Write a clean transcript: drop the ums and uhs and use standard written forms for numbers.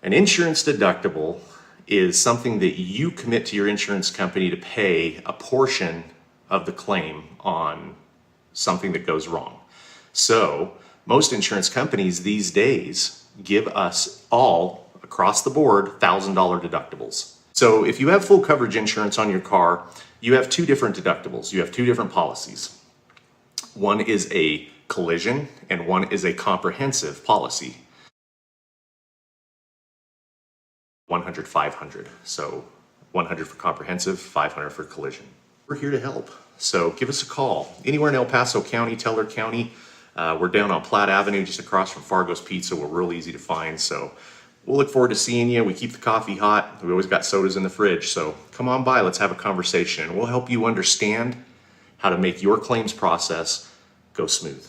An insurance deductible is something that you commit to your insurance company to pay a portion of the claim on something that goes wrong. So most insurance companies these days give us all across the board $1,000 deductibles. So if you have full coverage insurance on your car, you have two different deductibles. You have two different policies. One is a collision and one is a comprehensive policy. 100, 500. So 100 for comprehensive, 500 for collision. We're here to help. So give us a call. Anywhere in El Paso County, Teller County. We're down on Platte Avenue, just across from Fargo's Pizza. We're real easy to find. So we'll look forward to seeing you. We keep the coffee hot. We always got sodas in the fridge. So come on by, let's have a conversation. We'll help you understand how to make your claims process go smooth.